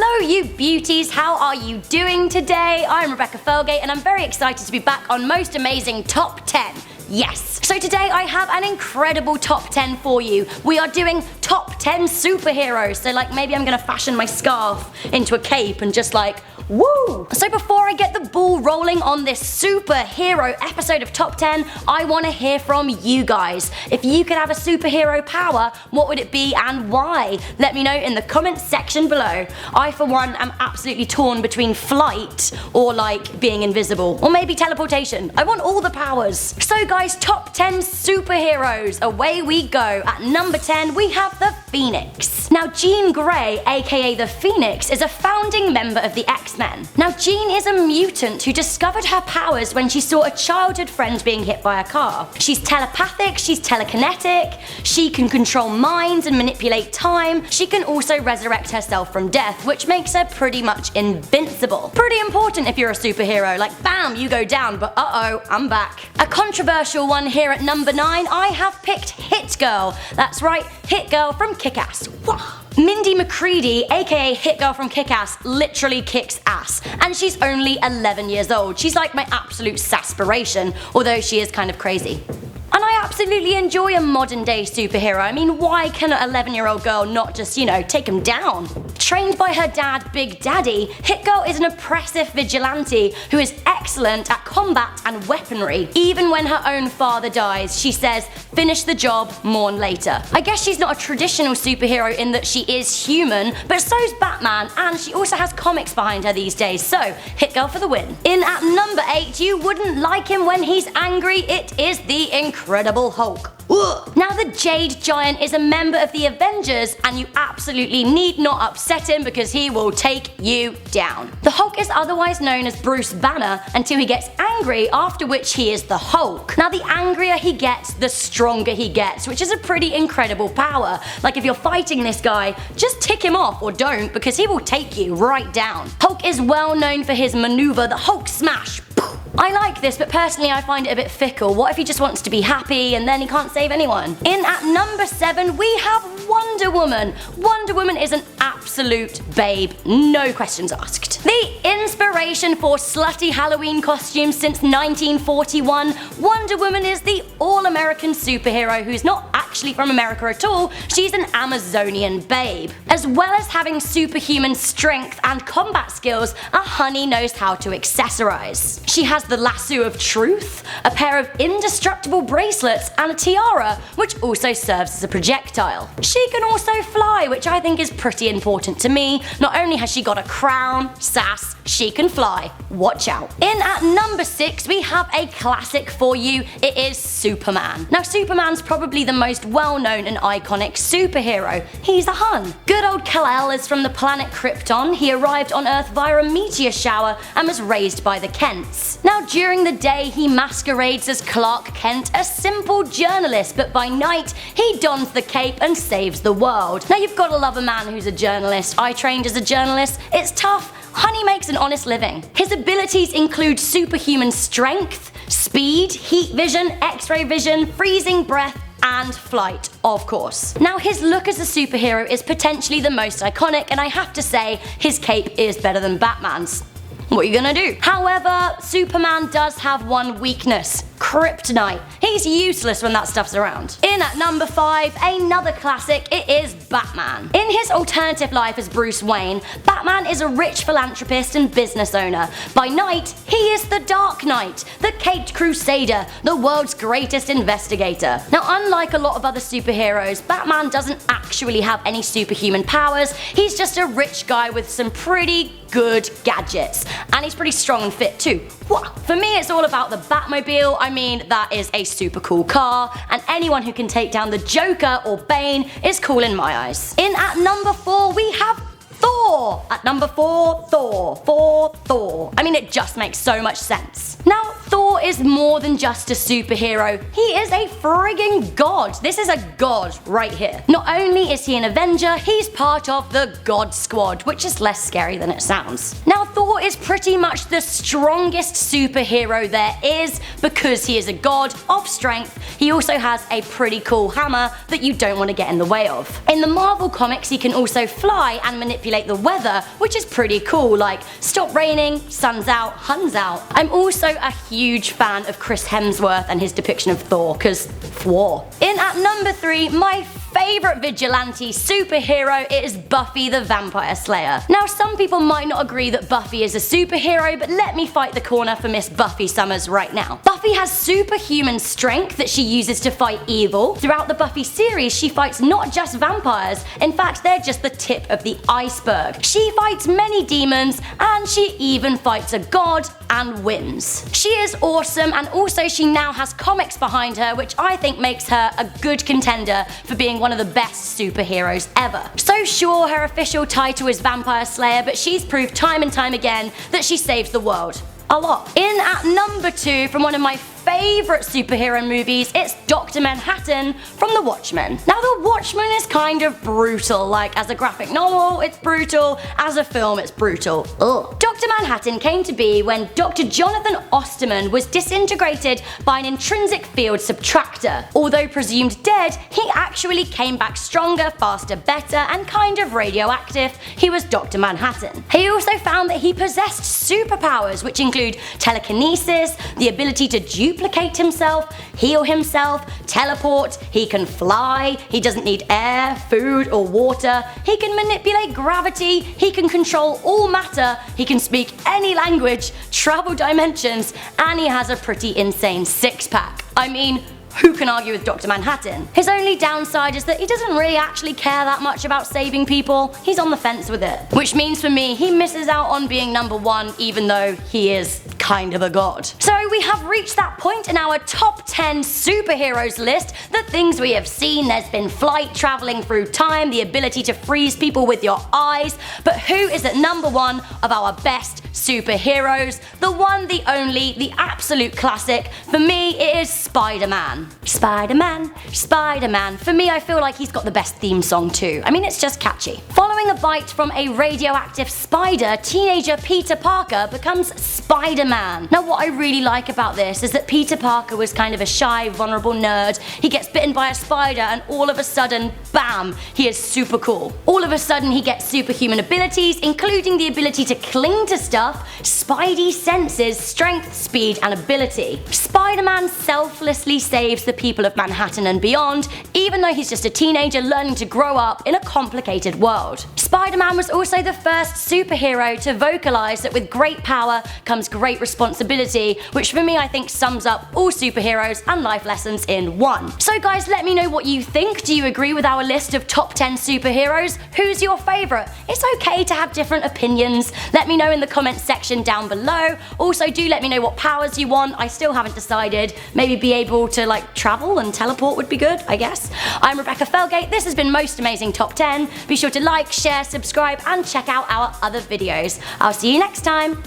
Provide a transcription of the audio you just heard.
Hello you beauties, how are you doing today? I'm Rebecca Felgate and I'm very excited to be back on Most Amazing Top 10. Yes! So today I have an incredible top 10 for you. We are doing top 10 superheroes. So like maybe I'm gonna fashion my scarf into a cape and just like, woo! So before I get the ball rolling on this superhero episode of Top 10, I want to hear from you guys. If you could have a superhero power, what would it be and why? Let me know in the comments section below. I for one am absolutely torn between flight or like being invisible, or maybe teleportation. I want all the powers. So guys, top 10 superheroes, away we go. At number 10 we have the Phoenix. Now Jean Grey, aka the Phoenix, is a founding member of the X-Men. Now Jean is a mutant who discovered her powers when she saw a childhood friend being hit by a car. She's telepathic, she's telekinetic, she can control minds and manipulate time. She can also resurrect herself from death, which makes her pretty much invincible. Pretty important if you're a superhero, like bam, you go down, but uh-oh, I'm back. A controversial one here at number 9, I have picked Hit Girl. That's right, Hit Girl from Kick-Ass. Mindy McCready, aka Hit Girl from Kick-Ass, literally kicks ass, and she's only 11 years old. She's like my absolute saspiration, although she is kind of crazy. And I absolutely enjoy a modern day superhero. I mean, why can an 11-year-old girl not just, you know, take him down? Trained by her dad, Big Daddy, Hit Girl is an oppressive vigilante who is excellent at combat and weaponry. Even when her own father dies, she says, finish the job, mourn later. I guess she's not a traditional superhero in that she is human, but so's Batman, and she also has comics behind her these days, so Hit Girl for the win. In at number 8, you wouldn't like him when he's angry, it is the Incredible Hulk. Now the Jade Giant is a member of the Avengers, and you absolutely need not upset him because he will take you down. The Hulk is otherwise known as Bruce Banner until he gets angry, after which he is the Hulk. Now the angrier he gets, the stronger he gets, which is a pretty incredible power. Like if you're fighting this guy, just tick him off or don't, because he will take you right down. Hulk is well known for his maneuver, the Hulk Smash. I like this, but personally I find it a bit fickle. What if he just wants to be happy and then he can't save anyone? In at number 7 we have Wonder Woman. Wonder Woman is an absolute babe, no questions asked. The inspiration for slutty Halloween costumes since 1941, Wonder Woman is the all-American superhero who's not actually from America at all, she's an Amazonian babe. As well as having superhuman strength and combat skills, a honey knows how to accessorize. She has the lasso of truth, a pair of indestructible bracelets, and a tiara, which also serves as a projectile. She can also fly, which I think is pretty important to me. Not only has she got a crown, sass, she can fly. Watch out. In at number 6 we have a classic for you, it is Superman. Now Superman's probably the most well-known and iconic superhero. He's a Hun. Good old Kal-El is from the planet Krypton. He arrived on Earth via a meteor shower and was raised by the Kents. Now during the day he masquerades as Clark Kent, a simple journalist, but by night he dons the cape and saves the world. Now you've got to love a man who's a journalist. I trained as a journalist. It's tough. Honey makes an honest living. His abilities include superhuman strength, speed, heat vision, x-ray vision, freezing breath, and flight, of course. Now his look as a superhero is potentially the most iconic, and I have to say his cape is better than Batman's. What are you gonna do? However, Superman does have one weakness: kryptonite. He's useless when that stuff's around. In at number 5, another classic, it is Batman. In his alternative life as Bruce Wayne, Batman is a rich philanthropist and business owner. By night, he is the Dark Knight, the caped crusader, the world's greatest investigator. Now unlike a lot of other superheroes, Batman doesn't actually have any superhuman powers. He's just a rich guy with some pretty good gadgets, and he's pretty strong and fit too. For me it's all about the Batmobile. I mean, that is a super cool car, and anyone who can take down the Joker or Bane is cool in my eyes. In at number 4 we have Thor. At number 4, Thor. I mean, it just makes so much sense. Now Thor is more than just a superhero, he is a frigging god. This is a god right here. Not only is he an Avenger, he's part of the God Squad, which is less scary than it sounds. Now Thor is pretty much the strongest superhero there is because he is a god of strength. He also has a pretty cool hammer that you don't want to get in the way of. In the Marvel comics he can also fly and manipulate the weather, which is pretty cool, like stop raining, sun's out, hun's out. I'm also a huge fan of Chris Hemsworth and his depiction of Thor, cause Thor. In at number 3, my favorite vigilante superhero is Buffy the Vampire Slayer. Now some people might not agree that Buffy is a superhero, but let me fight the corner for Miss Buffy Summers right now. Buffy has superhuman strength that she uses to fight evil. Throughout the Buffy series she fights not just vampires, in fact they're just the tip of the iceberg. She fights many demons and she even fights a god and wins. She is awesome, and also she now has comics behind her, which I think makes her a good contender for being one of the best superheroes ever. So sure, her official title is Vampire Slayer, but she's proved time and time again that she saves the world. A lot. In at number 2, from one of my favorite superhero movies, it's Dr. Manhattan from The Watchmen. Now The Watchmen is kind of brutal, like as a graphic novel it's brutal, as a film it's brutal. Ugh. Dr. Manhattan came to be when Dr. Jonathan Osterman was disintegrated by an intrinsic field subtractor. Although presumed dead, he actually came back stronger, faster, better, and kind of radioactive. He was Dr. Manhattan. He also found that he possessed superpowers, which include telekinesis, the ability to duplicate himself, heal himself, teleport, he can fly, he doesn't need air, food, or water, he can manipulate gravity, he can control all matter, he can speak any language, travel dimensions, and he has a pretty insane six-pack. I mean, who can argue with Dr. Manhattan? His only downside is that he doesn't really actually care that much about saving people. He's on the fence with it. Which means for me, he misses out on being number 1 even though he is kind of a god. So we have reached that point in our top 10 superheroes list. The things we have seen, there's been flight, traveling through time, the ability to freeze people with your eyes, but who is at number 1 of our best superheroes? The one, the only, the absolute classic. For me, it is Spider-Man. Spider-Man, Spider-Man. For me, I feel like he's got the best theme song too. I mean, it's just catchy. Following a bite from a radioactive spider, teenager Peter Parker becomes Spider-Man. Now what I really like about this is that Peter Parker was kind of a shy, vulnerable nerd. He gets bitten by a spider and all of a sudden, bam, he is super cool. All of a sudden he gets superhuman abilities, including the ability to cling to stuff, spidey senses, strength, speed, and ability. Spider-Man selflessly saves the people of Manhattan and beyond, even though he's just a teenager learning to grow up in a complicated world. Spider-Man was also the first superhero to vocalize that with great power comes great responsibility, which for me I think sums up all superheroes and life lessons in one. So guys, let me know what you think. Do you agree with our list of top 10 superheroes? Who's your favorite? It's okay to have different opinions. Let me know in the comments section down below. Also do let me know what powers you want. I still haven't decided. Maybe be able to like travel and teleport would be good, I guess. I'm Rebecca Felgate. This has been Most Amazing Top 10. Be sure to like, share, subscribe, and check out our other videos. I'll see you next time.